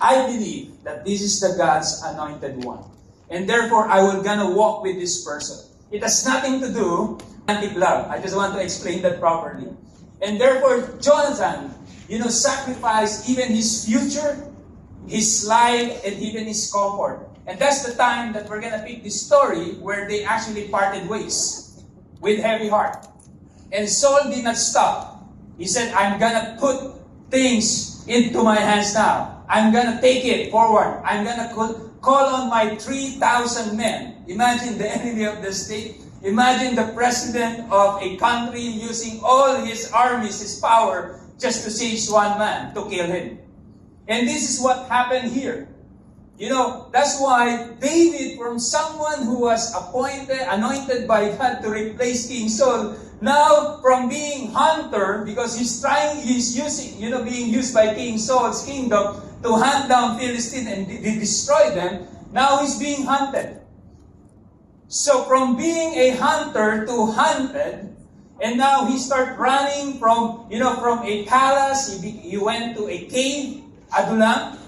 I believe that this is the God's anointed one. And therefore, I will gonna walk with this person. It has nothing to do with romantic love. I just want to explain that properly. And therefore, Jonathan, sacrificed even his future, his life, and even his comfort. And that's the time that we're gonna pick this story where they actually parted ways with heavy heart. And Saul did not stop. He said, I'm gonna put things into my hands now. I'm gonna take it forward. I'm gonna call on my 3,000 men. Imagine the enemy of the state. Imagine the president of a country using all his armies, his power, just to seize one man to kill him. And this is what happened here. That's why David, from someone who was anointed by God to replace King Saul, now from being hunter, because he's being used by King Saul's kingdom to hunt down Philistines and destroy them, now he's being hunted. So from being a hunter to hunted, and now he started running from a palace, he went to a cave, Adullam,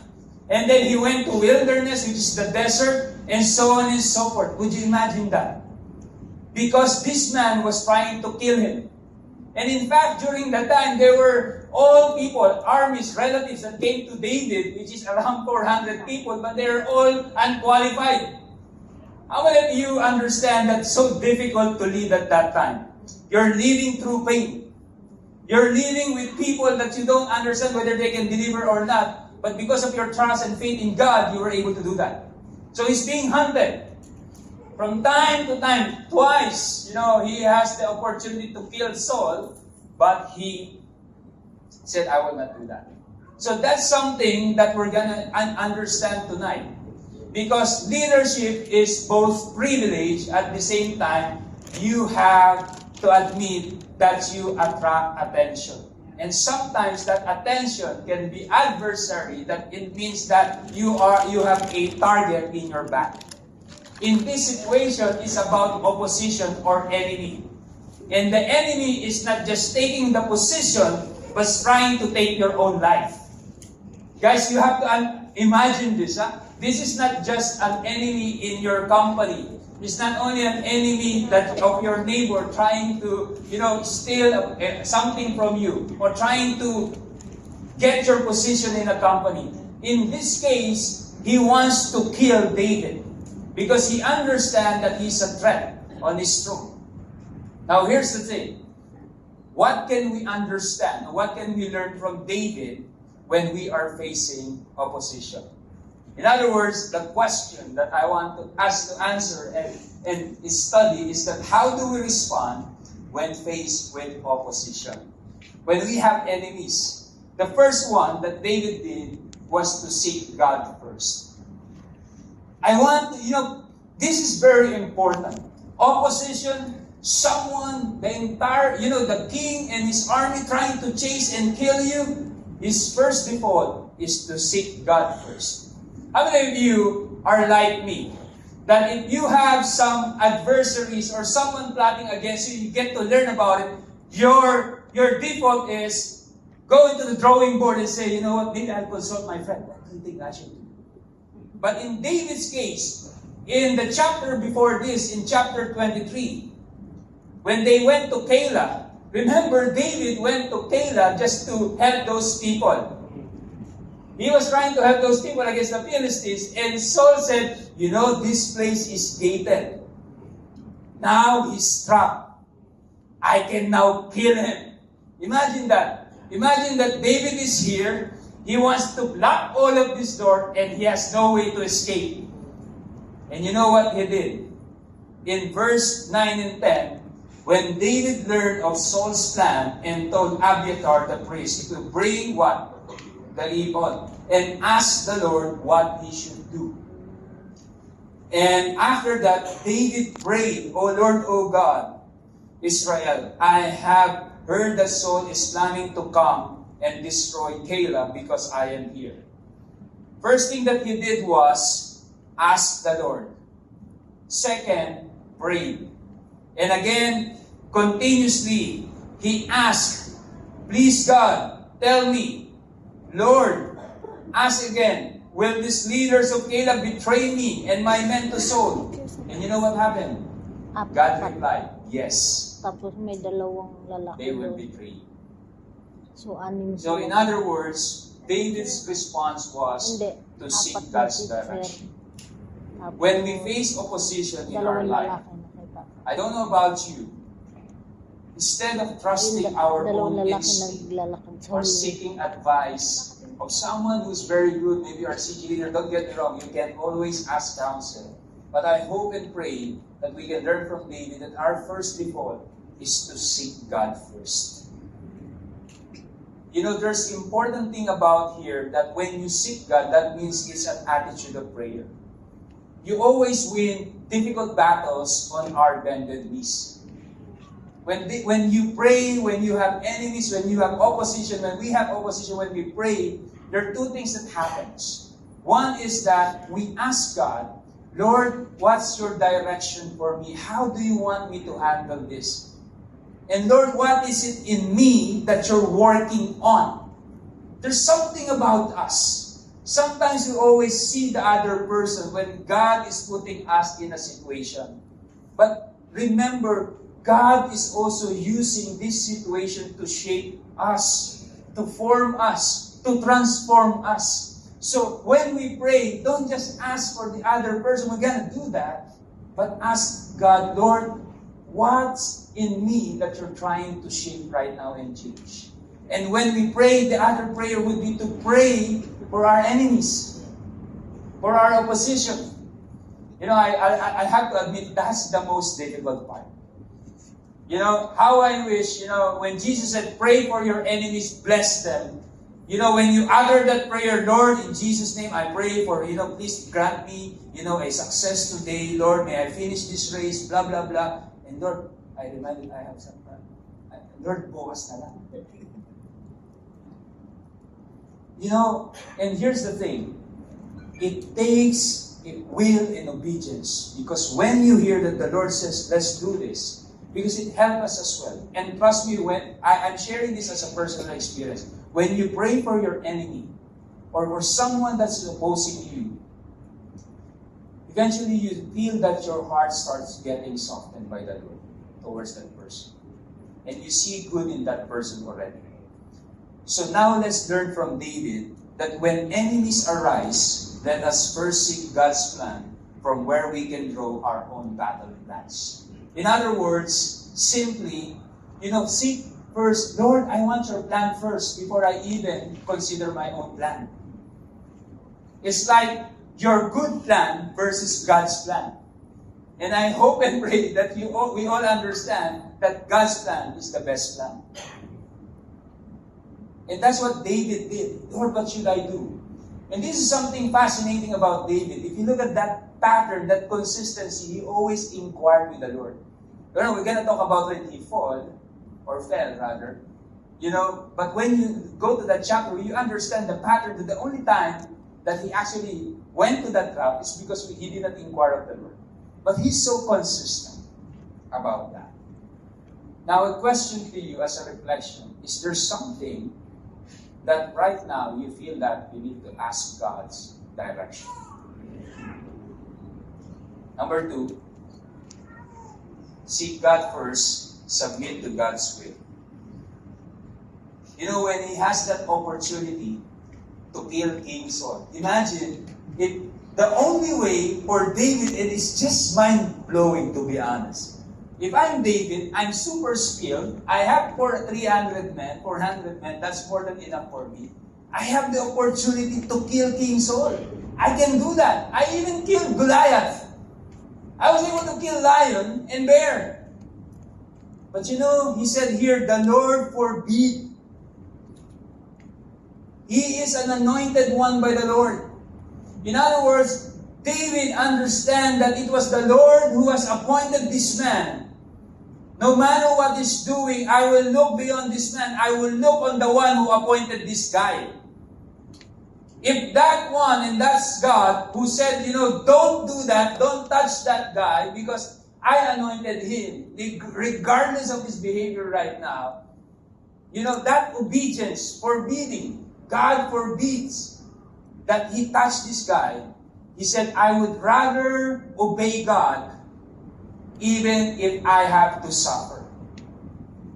and then he went to wilderness, which is the desert, and so on and so forth. Would you imagine that? Because this man was trying to kill him. And in fact, during that time, there were all people, armies, relatives that came to David, which is around 400 people, but they're all unqualified. How many of you understand that it's so difficult to lead at that time? You're living through pain. You're living with people that you don't understand whether they can deliver or not. But because of your trust and faith in God, you were able to do that. So he's being hunted. From time to time, twice, he has the opportunity to kill Saul, but he said, I will not do that. So that's something that we're going to understand tonight. Because leadership is both privilege, at the same time, you have to admit that you attract attention. And sometimes that attention can be adversary, that it means that you have a target in your back. In this situation, it's about opposition or enemy. And the enemy is not just taking the position, but trying to take your own life. Guys, you have to imagine this. This is not just an enemy in your company. It's not only an enemy of your neighbor trying to, steal something from you or trying to get your position in a company. In this case, he wants to kill David because he understands that he's a threat on his throne. Now, here's the thing. What can we understand? What can we learn from David when we are facing opposition? In other words, the question that I want us to answer and study is that how do we respond when faced with opposition? When we have enemies. The first one that David did was to seek God first. This is very important. Opposition, someone, the king and his army trying to chase and kill you, his first default is to seek God first. How many of you are like me? That if you have some adversaries or someone plotting against you, you get to learn about it, your default is go into the drawing board and say, maybe I'll consult my friend. What do you think I should do? But in David's case, in the chapter before this, in chapter 23, when they went to Keilah, remember David went to Keilah just to help those people. He was trying to help those people against the Philistines, and Saul said, this place is gated. Now he's trapped. I can now kill him. Imagine that. Imagine that David is here. He wants to block all of this door, and he has no way to escape. And you know what he did? In verse 9 and 10, when David learned of Saul's plan and told Abiathar the priest to bring what? The ephod, and asked the Lord what he should do. And after that, David prayed, O Lord, O God, Israel, I have heard that Saul is planning to come and destroy Keilah because I am here. First thing that he did was ask the Lord. Second, pray. And again, continuously, he asked, please God, tell me, Lord, ask again, will these leaders of Caleb betray me and my men to Saul? And you know what happened? God replied, yes. Tapos may dalawang lalaki. They will doon. betray you. So, anim So in other words, David's response was Hindi. to seek Apat na God's sir. direction. Tapos, When we face opposition in our dalawang life, lalaki nakita. I don't know about you, instead of trusting our Dalawang own lalaki instinct naglalakad sa or huli. seeking advice of someone who's very good, maybe our city leader, don't get me wrong, you can always ask counsel. But I hope and pray that we can learn from David that our first default is to seek God first. You know, there's important thing about here that when you seek God, that means it's an attitude of prayer. You always win difficult battles on our bended knees. When you pray, when you have enemies, when you have opposition, when we have opposition, when we pray, there are two things that happens. One is that we ask God, Lord, what's your direction for me? How do you want me to handle this? And Lord, what is it in me that you're working on? There's something about us. Sometimes we always see the other person when God is putting us in a situation. But remember, God is also using this situation to shape us, to form us, to transform us. So when we pray, don't just ask for the other person, we're going to do that, but ask God, Lord, what's in me that you're trying to shape right now and change? And when we pray, the other prayer would be to pray for our enemies, for our opposition. You know, I have to admit, that's the most difficult part. You know, how I wish, you know, when Jesus said, pray for your enemies, bless them. You know, when you utter that prayer, Lord, in Jesus' name, I pray for, you know, please grant me, you know, a success today. Lord, may I finish this race, blah, blah, blah. And Lord, I reminded I have some, Lord, bukas na lang. You know, and here's the thing. It takes will and obedience. Because when you hear that the Lord says, let's do this, because it helps us as well. And trust me, when I'm sharing this as a personal experience, when you pray for your enemy or for someone that's opposing you, eventually you feel that your heart starts getting softened by the Lord towards that person. And you see good in that person already. So now let's learn from David that when enemies arise, let us first seek God's plan from where we can draw our own battle plans. In other words, simply, you know, seek first, Lord, I want your plan first before I even consider my own plan. It's like your good plan versus God's plan. And I hope and pray that we all understand that God's plan is the best plan. And that's what David did. Lord, what should I do? And this is something fascinating about David. If you look at that pattern, that consistency, he always inquired with the Lord. You know, we're going to talk about when he fell, rather. You know, but when you go to that chapter, you understand the pattern that the only time that he actually went to that trap is because he did not inquire of the Lord. But he's so consistent about that. Now, a question to you as a reflection, is there something that right now you feel that you need to ask God's direction? Number 2, seek God first, submit to God's will. You know, when he has that opportunity to kill King Saul, imagine if the only way for David, it is just mind-blowing to be honest. If I'm David, I'm super skilled, I have 300 men, 400 men, that's more than enough for me. I have the opportunity to kill King Saul. I can do that. I even killed Goliath. I was able to kill lion and bear. But you know, he said here, the Lord forbid. He is an anointed one by the Lord. In other words, David understand that it was the Lord who has appointed this man. No matter what he's doing, I will look beyond this man. I will look on the one who appointed this guy. If that one, and that's God, who said, you know, don't do that, don't touch that guy, because I anointed him, regardless of his behavior right now, you know, that obedience, forbidding, God forbids. that he touched this guy, he said, I would rather obey God even if I have to suffer.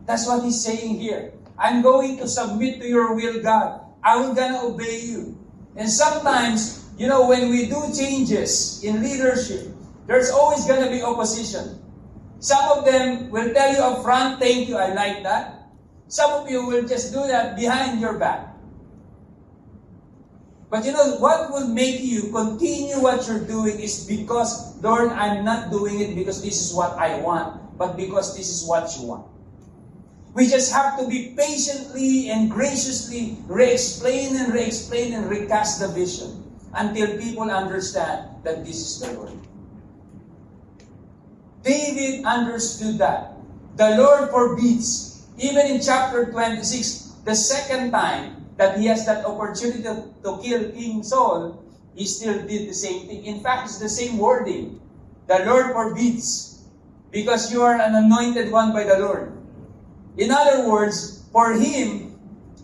That's what he's saying here. I'm going to submit to your will, God. I'm gonna obey you. And sometimes, when we do changes in leadership, there's always gonna be opposition. Some of them will tell you up front, thank you, I like that. Some of you will just do that behind your back. But what will make you continue what you're doing is because, Lord, I'm not doing it because this is what I want, but because this is what you want. We just have to be patiently and graciously re-explain and recast the vision until people understand that this is the Lord. David understood that. The Lord forbids. Even in chapter 26, the second time that he has that opportunity to kill King Saul, he still did the same thing. In fact, it's the same wording. The Lord forbids because you are an anointed one by the Lord. In other words, for him,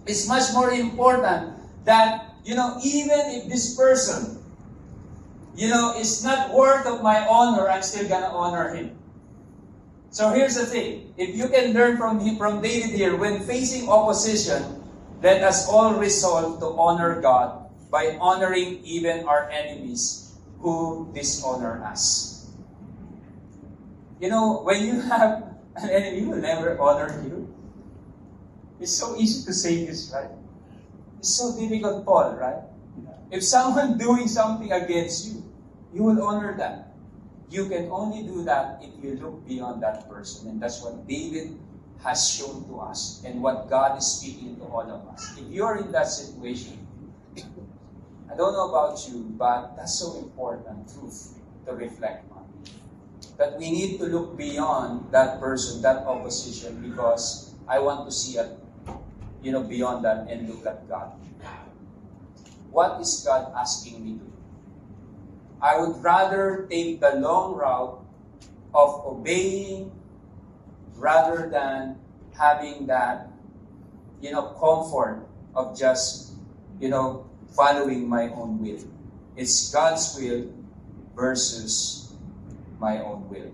it's much more important that, even if this person, is not worth of my honor, I'm still gonna honor him. So here's the thing. If you can learn from David here, when facing opposition, let us all resolve to honor God by honoring even our enemies who dishonor us. When you have an enemy who will never honor you, it's so easy to say this, right? It's so difficult, Paul, right? If someone doing something against you, you will honor that. You can only do that if you look beyond that person. And that's what David has shown to us and what God is speaking to all of us. If you're in that situation, I don't know about you, but that's so important truth to reflect on. That we need to look beyond that person, that opposition, because I want to see it, beyond that and look at God. What is God asking me to do? I would rather take the long route of obeying rather than having that, comfort of just, following my own will. It's God's will versus my own will.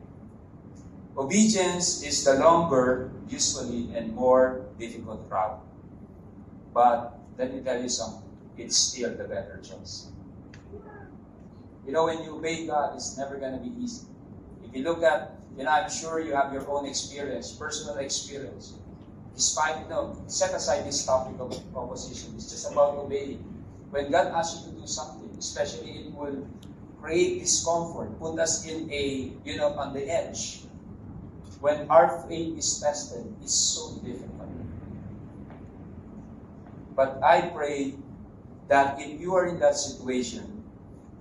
Obedience is the longer, usually, and more difficult route. But let me tell you something, it's still the better choice. When you obey God, it's never going to be easy. If you look at, I'm sure you have your own experience, personal experience. Despite, set aside this topic of opposition. It's just about obeying. When God asks you to do something, especially it will create discomfort, put us in on the edge. When our faith is tested, it's so difficult. But I pray that if you are in that situation,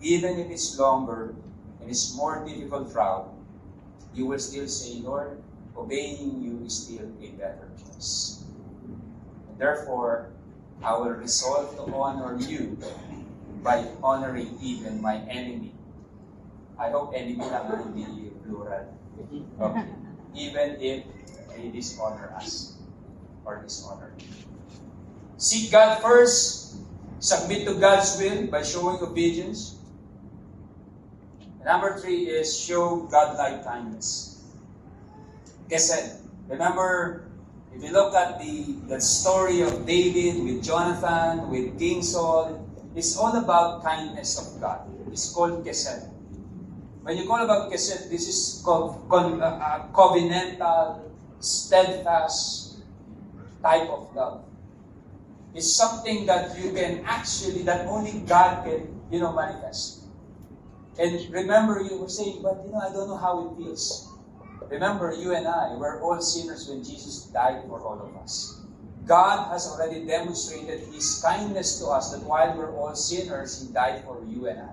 even if it's longer and it's more difficult route, you will still say, Lord, obeying you is still a better choice. And therefore, I will resolve to honor you by honoring even my enemy. I hope enemy lang hindi plural. Okay. Even if they dishonor us or dishonor you. Seek God first. Submit to God's will by showing obedience. Number 3 is show God-like kindness. Kesed. Remember, if you look at the story of David with Jonathan, with King Saul, it's all about kindness of God. It's called Kesed. When you call about Kesed, this is covenantal, steadfast type of love. It's something that you can actually, that only God can, manifest. And remember, you were saying, but I don't know how it feels. Remember, you and I, we're all sinners when Jesus died for all of us. God has already demonstrated His kindness to us that while we're all sinners, He died for you and I.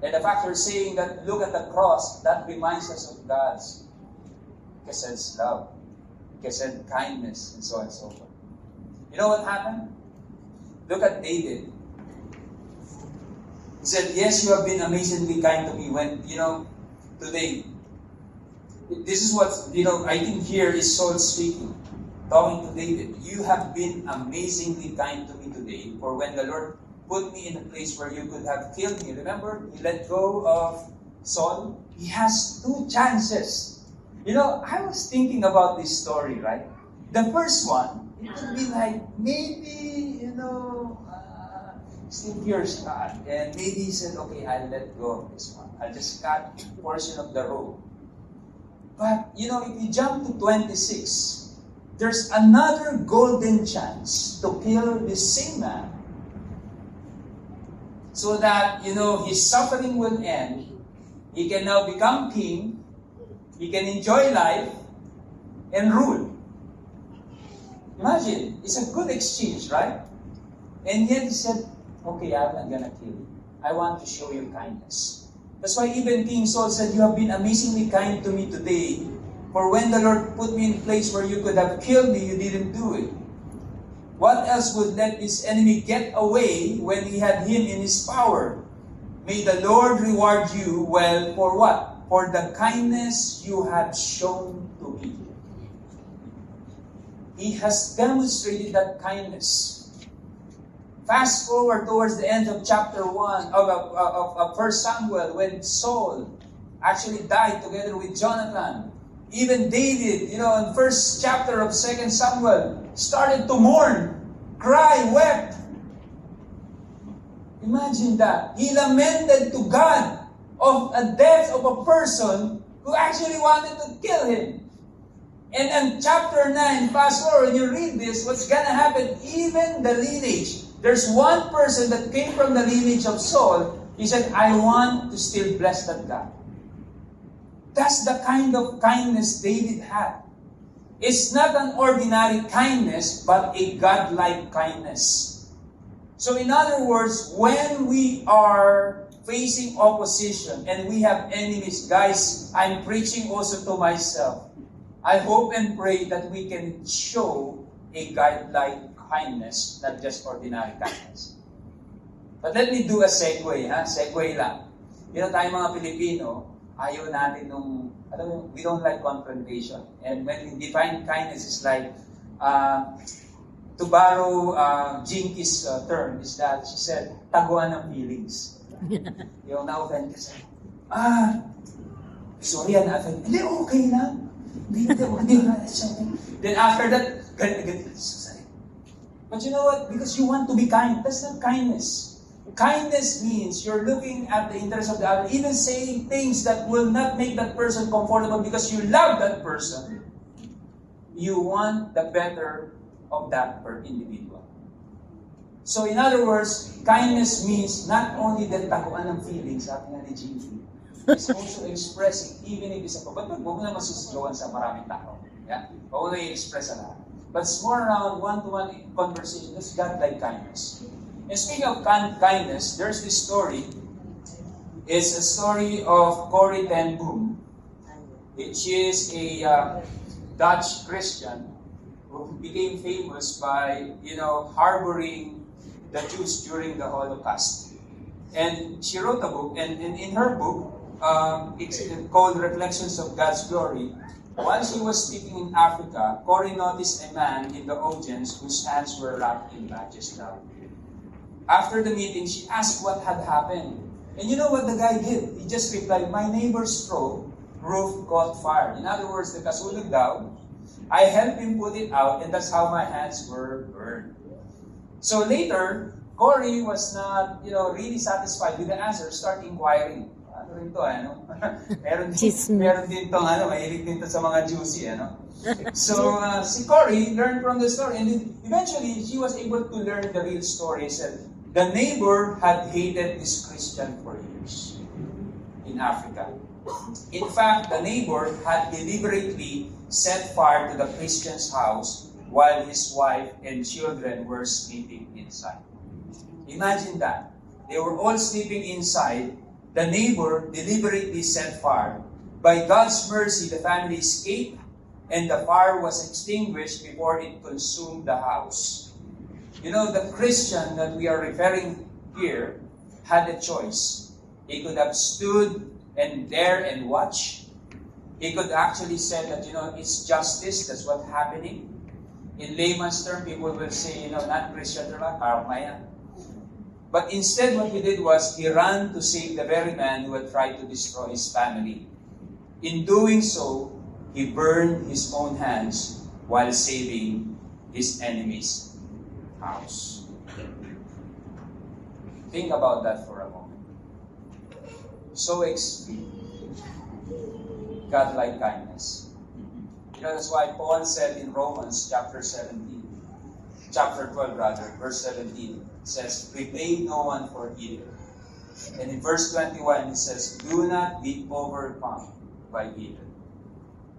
And the fact we're saying that, look at the cross, that reminds us of God's Kesed's love, Kesed kindness, and so on and so forth. You know what happened? Look at David. He said, yes, you have been amazingly kind to me when, today. This is what, I think here is Saul speaking. talking to David, you have been amazingly kind to me today, for when the Lord put me in a place where you could have killed me. Remember, he let go of Saul. He has 2 chances. You know, I was thinking about this story, right? The first one, it would be like, maybe, still fears God. And maybe he said, okay, I'll let go of this one. I'll just cut a portion of the rope. But, if you jump to 26, there's another golden chance to kill this same man. So that, his suffering will end. He can now become king. He can enjoy life and rule. Imagine, it's a good exchange, right? And yet he said, okay, I'm not gonna kill you. I want to show you kindness. That's why even King Saul said, you have been amazingly kind to me today. For when the Lord put me in a place where you could have killed me, you didn't do it. What else would let this enemy get away when he had him in his power? May the Lord reward you well for what? For the kindness you have shown to me. He has demonstrated that kindness. Fast forward towards the end of chapter 1 of 1 Samuel, when Saul actually died together with Jonathan. Even David, in first chapter of 2 Samuel, started to mourn, cry, wept. Imagine that. He lamented to God of a death of a person who actually wanted to kill him. And in chapter 9, fast forward, when you read this, what's going to happen? Even the lineage. There's one person that came from the lineage of Saul. He said, I want to still bless that God. That's the kind of kindness David had. It's not an ordinary kindness, but a godlike kindness. So in other words, when we are facing opposition and we have enemies, guys, I'm preaching also to myself. I hope and pray that we can show a godlike kindness, not just ordinary kindness. But let me do a segue, Segue lang. Tayo mga Pilipino, ayaw natin we don't like confrontation. And when we define kindness, it's like, to borrow Jinky's term, is that she said, taguan ng feelings. Yung na-offend ka sa, sorry, na-offend. Hindi, okay lang. Then after that, sorry. But you know what? Because you want to be kind. That's not kindness. Kindness means you're looking at the interest of the other, even saying things that will not make that person comfortable because you love that person. You want the better of that individual. So in other words, kindness means not only the taguan ng feelings, sabi nga ni Jimmy, it's also expressing, even if it's a but huwag mo naman susugawan sa maraming tao. Yeah? Huwag mo na i-express sa lahat. But it's more around one-to-one conversation. That's God-like kindness. And speaking of kindness, there's this story. It's a story of Corrie ten Boom. She is a Dutch Christian who became famous by, harboring the Jews during the Holocaust. And she wrote a book, and in her book, it's called Reflections of God's Glory. While she was speaking in Africa, Corrie noticed a man in the audience whose hands were wrapped in badges. After the meeting, she asked what had happened. And you know what the guy did? He just replied, my neighbor's roof caught fire. In other words, the kasunog daw. I helped him put it out, and that's how my hands were burned. So later, Corrie was not, really satisfied with the answer. Start inquiring. Ano rin to, meron din tong, mahilig din to sa mga juicy, So, si Corrie learned from the story, and eventually, she was able to learn the real story. She said, the neighbor had hated this Christian for years in Africa. In fact, the neighbor had deliberately set fire to the Christian's house while his wife and children were sleeping inside. Imagine that. They were all sleeping inside. The neighbor deliberately set fire. By God's mercy, the family escaped, and the fire was extinguished before it consumed the house. The Christian that we are referring here had a choice. He could have stood there and watched. He could actually say that, it's justice, that's what's happening. In layman's term, people will say, non-Christian, karma yan. But instead, what he did was, he ran to save the very man who had tried to destroy his family. In doing so, he burned his own hands while saving his enemy's house. Think about that for a moment. So extreme. God-like kindness. That's why Paul said in Romans chapter 12 rather, verse 17, says, repay no one for evil. And in verse 21, it says, do not be overcome by evil.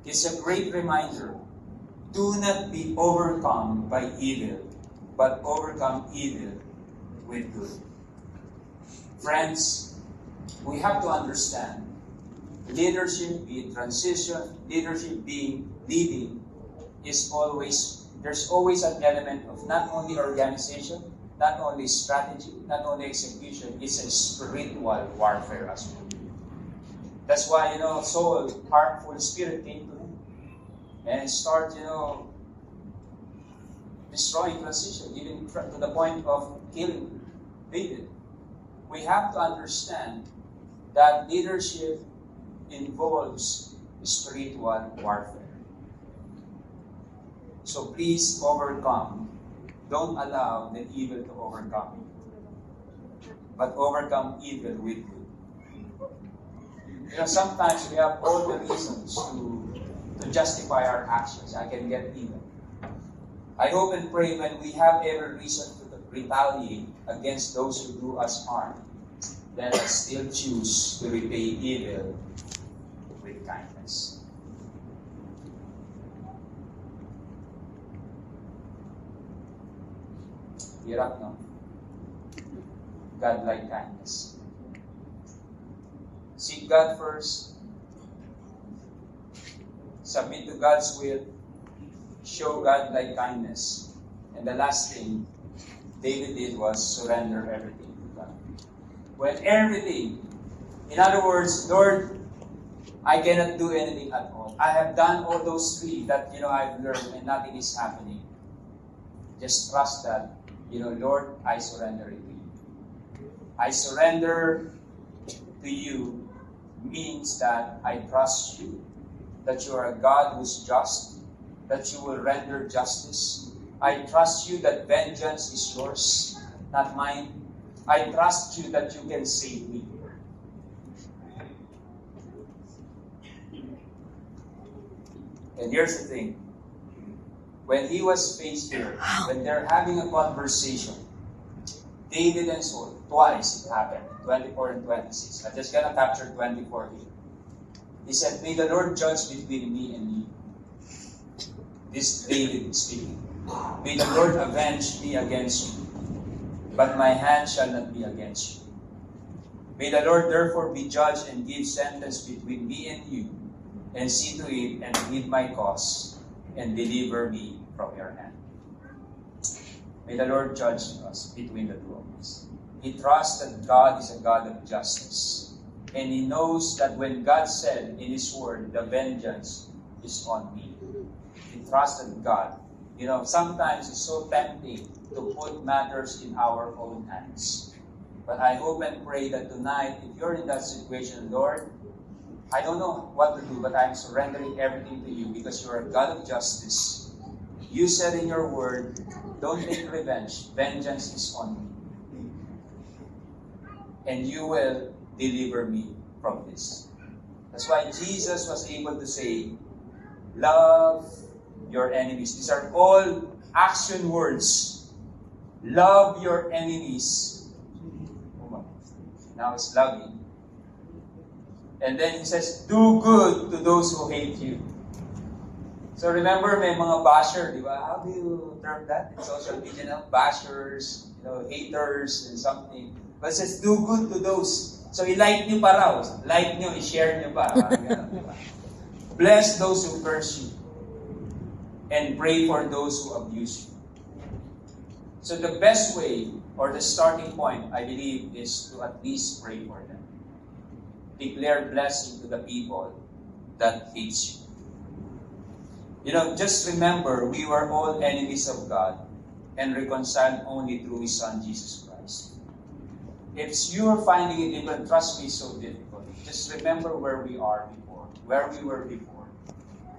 It's a great reminder. Do not be overcome by evil, but overcome evil with good. Friends, we have to understand, leadership, be it transition, leadership being leading, there's always an element of not only organization, not only strategy, not only execution, it's a spiritual warfare as well. That's why, Saul, harmful spirit came to him and start, destroying transition, even to the point of killing David. We have to understand that leadership involves spiritual warfare. So please overcome. Don't allow the evil to overcome you, but overcome evil with good. Sometimes we have all the reasons to justify our actions. I can get even. I hope and pray when we have every reason to retaliate against those who do us harm, let us still choose to repay evil with kindness. Hirap, no? God-like kindness. Seek God first. Submit to God's will. Show God-like kindness. And the last thing David did was surrender everything to God. When everything, in other words, Lord, I cannot do anything at all. I have done all those three that, I've learned and nothing is happening. Just trust that, Lord, I surrender it to you. I surrender to you means that I trust you, that you are a God who's just, that you will render justice. I trust you that vengeance is yours, not mine. I trust you that you can save me. And here's the thing. When he was faced here, when they're having a conversation, David and Saul, twice it happened, 24 and 26. I'm just going to capture 24 here. He said, may the Lord judge between me and you. This David speaking. May the Lord avenge me against you, but my hand shall not be against you. May the Lord therefore be judge and give sentence between me and you, and see to it and plead my cause, and deliver me from your hand. May the Lord judge us between the two of us. He trusts that God is a God of justice. And he knows that when God said in his word, the vengeance is on me. He trusted God. Sometimes it's so tempting to put matters in our own hands. But I hope and pray that tonight, if you're in that situation, Lord, I don't know what to do, but I'm surrendering everything to you because you're a God of justice. You said in your word, don't take revenge. Vengeance is on me. And you will deliver me from this. That's why Jesus was able to say, love your enemies. These are all action words. Love your enemies. Now it's loving. And then he says, do good to those who hate you. So remember, may mga basher, di ba? How do you term that in social media now? Bashers, haters, and something. But it says, do good to those. So i-like nyo pa raw. Like nyo, i-share nyo pa. Bless those who curse you. And pray for those who abuse you. So the best way, or the starting point, I believe, is to at least pray for them. Declare blessing to the people that hate you. Just remember, we were all enemies of God and reconciled only through His Son, Jesus Christ. If you're finding it difficult, trust me, so difficult, just remember where we were before.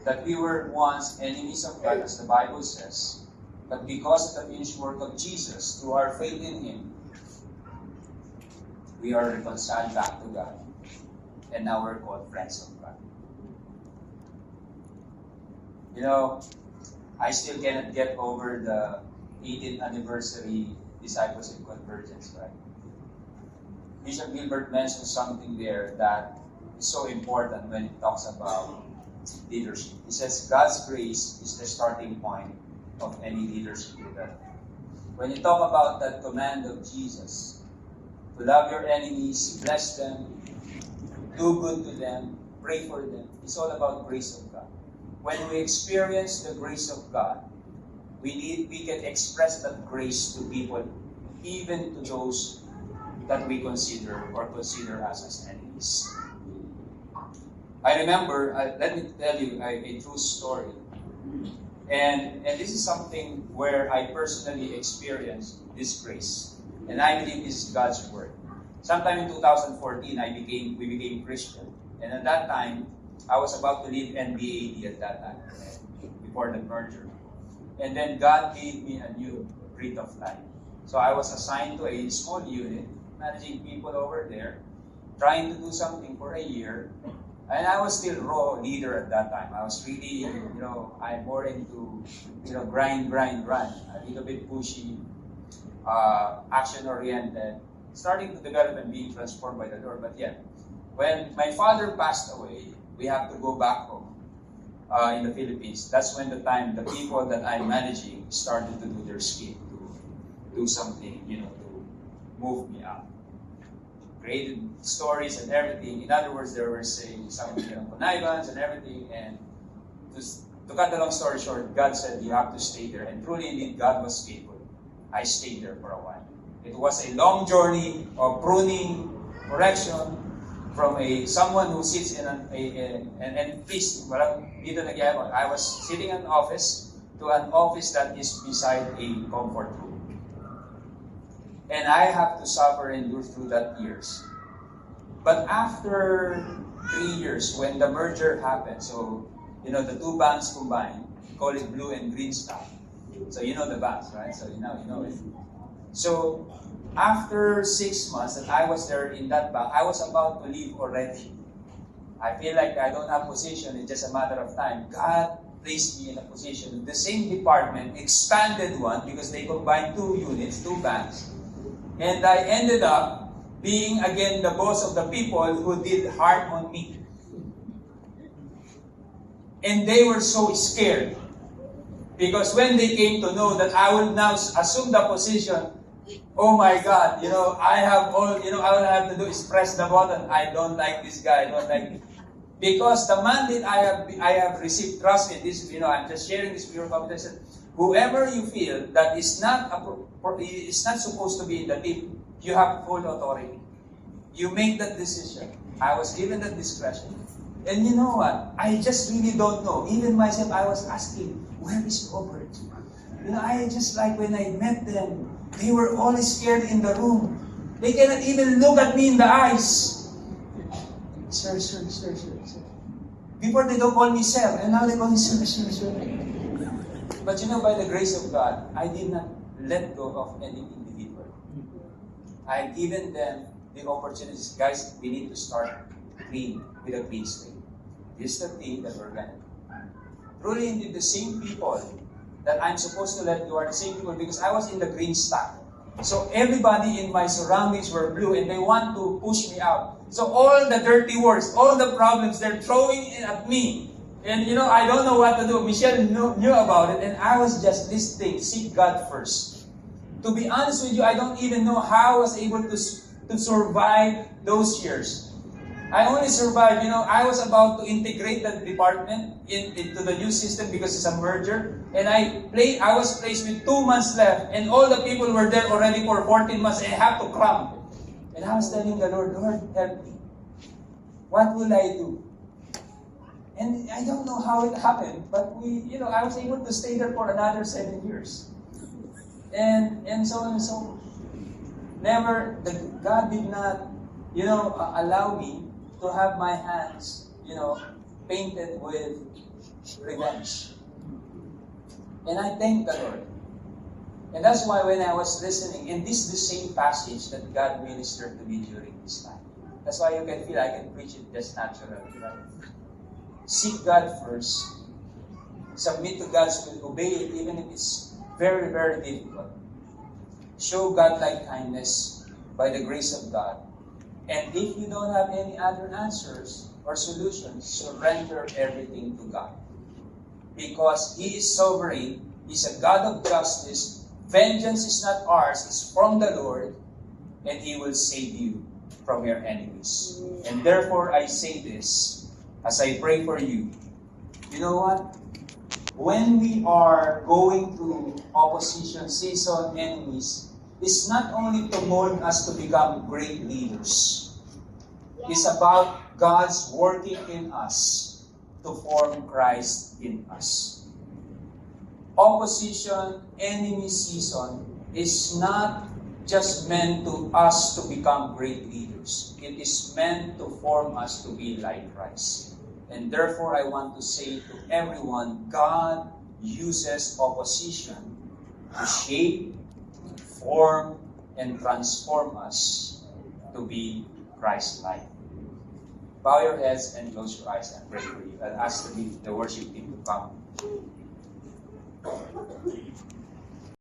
That we were once enemies of God, as the Bible says, but because of the finished work of Jesus, through our faith in Him, we are reconciled back to God, and now we're called friends of God. I still cannot get over the 18th anniversary Discipleship Convergence, right? Bishop Gilbert mentioned something there that is so important when he talks about leadership. He says God's grace is the starting point of any leadership development. When you talk about that command of Jesus, to love your enemies, bless them, do good to them, pray for them, it's all about grace of God. When we experience the grace of God, we can express that grace to people, even to those that we consider us as enemies. I remember, let me tell you a true story. And this is something where I personally experienced this grace. And I believe this is God's word. Sometime in 2014, we became Christian. And at that time, I was about to leave NBAD at that time, before the merger. And then God gave me a new breath of life. So I was assigned to a small unit, managing people over there, trying to do something for a year. And I was still raw leader at that time. I was really, I'm more into, grind, a little bit pushy, action-oriented, starting to develop and being transformed by the Lord. But yeah, when my father passed away, we have to go back home in the Philippines. That's when the people that I'm managing started to do their scheme, to do something, to move me up. Created stories and everything. In other words, they were saying some connivance and everything. And to cut the long story short, God said, you have to stay there. And truly, indeed, God was faithful. I stayed there for a while. It was a long journey of pruning, correction, from someone who sits in and please, I was sitting in an office to an office that is beside a comfort room. And I have to suffer and endure through that years. But after 3 years, when the merger happened, so, the two banks combined, call it Blue and Green Stock. So the banks, right? So you know it. So after 6 months that I was there in that bank, I was about to leave already. I feel like I don't have position, it's just a matter of time. God placed me in a position. The same department expanded one because they combined 2 units, 2 banks. And I ended up being again the boss of the people who did harm on me. And they were so scared. Because when they came to know that I will now assume the position, oh my God, I have all, all I have to do is press the button. I don't like this guy, I don't like it. Because the mandate I have received, trust me, this, I'm just sharing this with your competition. Whoever you feel that is not supposed to be in the team, you have full authority. You make that decision. I was given that discretion. And you know what? I just really don't know. Even myself, I was asking, where is Robert? I just like when I met them, they were all scared in the room. They cannot even look at me in the eyes. Sir. Before they don't call me sir, and now they call me sir. But by the grace of God, I did not let go of any individual. I've given them the opportunities. Guys, we need to start clean, with a clean slate. This is the thing that we're going to do. Truly, indeed, the same people that I'm supposed to let go are the same people because I was in the green stock. So everybody in my surroundings were blue and they want to push me out. So all the dirty words, all the problems, they're throwing it at me. And I don't know what to do. Michelle knew about it and I was just this thing, seek God first. To be honest with you, I don't even know how I was able to survive those years. I only survived, I was about to integrate that department into the new system because it's a merger. And I was placed with 2 months left and all the people were there already for 14 months and I have to cram. And I was telling the Lord, help me. What will I do? And I don't know how it happened, but I was able to stay there for another 7 years. And so on and so. God did not, allow me to have my hands, painted with revenge. And I thank the Lord. And that's why when I was listening, and this is the same passage that God ministered to me during this time. That's why you can feel I can preach it just naturally, right? Seek God first. Submit to God's will. Obey it even if it's very, very difficult. Show God-like kindness by the grace of God. And if you don't have any other answers or solutions, surrender everything to God. Because He is sovereign. He's a God of justice. Vengeance is not ours. It's from the Lord. And He will save you from your enemies. And therefore, I say this as I pray for you. You know what? When we are going through opposition, season, enemies, it's not only to mold us to become great leaders. It's about God's working in us to form Christ in us. Opposition, enemy season is not just meant to us to become great leaders. It is meant to form us to be like Christ. And therefore, I want to say to everyone, God uses opposition to shape, form, and transform us to be Christ-like. Bow your heads and close your eyes and pray for you. I'll ask the worship team to come.